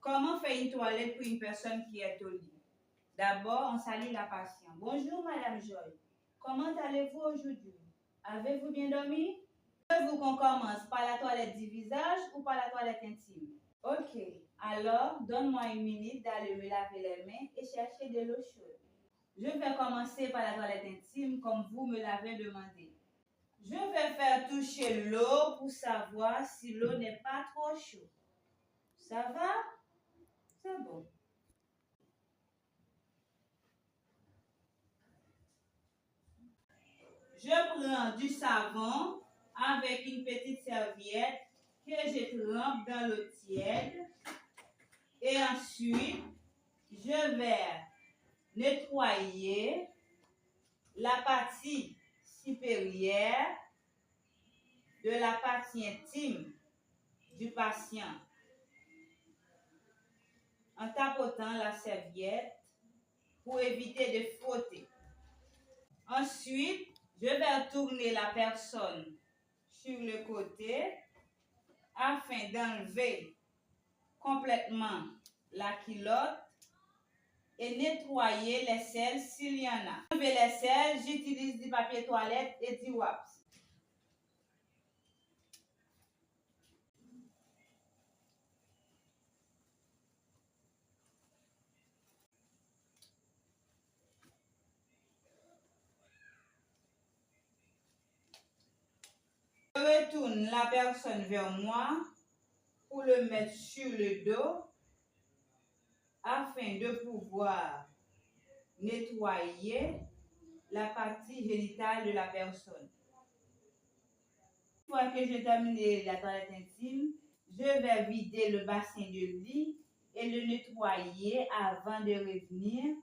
Comment faire une toilette pour une personne qui est au lit? D'abord, on salue la patiente. Bonjour, Madame Joy. Comment allez-vous aujourd'hui? Avez-vous bien dormi? Voulez-vous qu'on commence par la toilette du visage ou par la toilette intime? Ok, alors donne-moi une minute d'aller me laver les mains et chercher de l'eau chaude. Je vais commencer par la toilette intime comme vous me l'avez demandé. Je vais faire toucher l'eau pour savoir si l'eau n'est pas trop chaude. Ça va? C'est bon. Je prends du savon avec une petite serviette que je trempe dans l'eau tiède et ensuite je vais nettoyer la partie supérieure de la partie intime du patient en tapotant la serviette pour éviter de frotter. Ensuite, je vais tourner la personne sur le côté afin d'enlever complètement la culotte et nettoyer les selles s'il y en a. Pour enlever les selles, j'utilise du papier toilette et du wax. Je retourne la personne vers moi pour le mettre sur le dos afin de pouvoir nettoyer la partie génitale de la personne. Une fois que j'ai terminé la toilette intime, je vais vider le bassin de lit et le nettoyer avant de revenir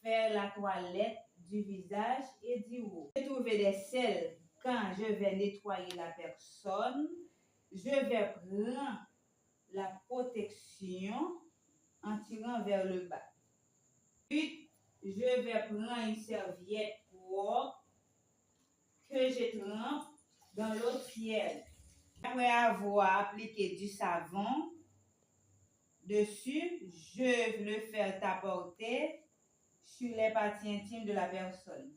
faire la toilette du visage et du haut. J'ai trouvé des selles quand je vais nettoyer la personne. Je vais prendre la protection en tirant vers le bas. Puis, je vais prendre une serviette propre que je trempe dans l'eau tiède. Après avoir appliqué du savon dessus, je vais le faire tapoter sur les parties intimes de la personne.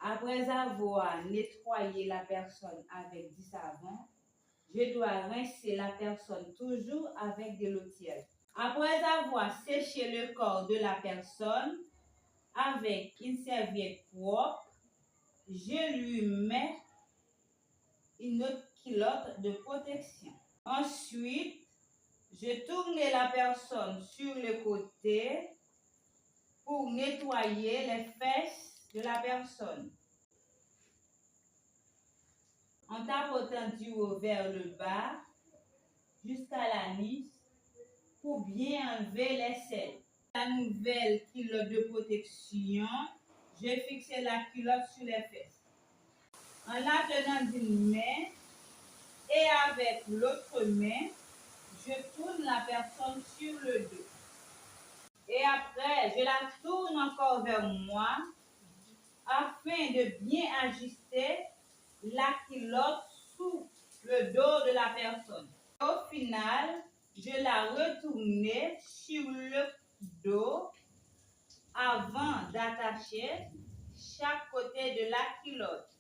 Après avoir nettoyé la personne avec du savon, je dois rincer la personne toujours avec de l'eau tiède. Après avoir séché le corps de la personne avec une serviette propre, je lui mets une autre culotte de protection. Ensuite, je tourne la personne sur le côté pour nettoyer les fesses de la personne. En tapotant du haut vers le bas jusqu'à la nuque pour bien enlever les selles. La nouvelle culotte de protection, je fixe la culotte sur les fesses. En la tenant d'une main et avec l'autre main, je tourne la personne sur le dos. Et après, je la tourne encore vers moi afin de bien ajuster la culotte sous le dos de la personne. Au final, je la retourne sur le dos avant d'attacher chaque côté de la culotte.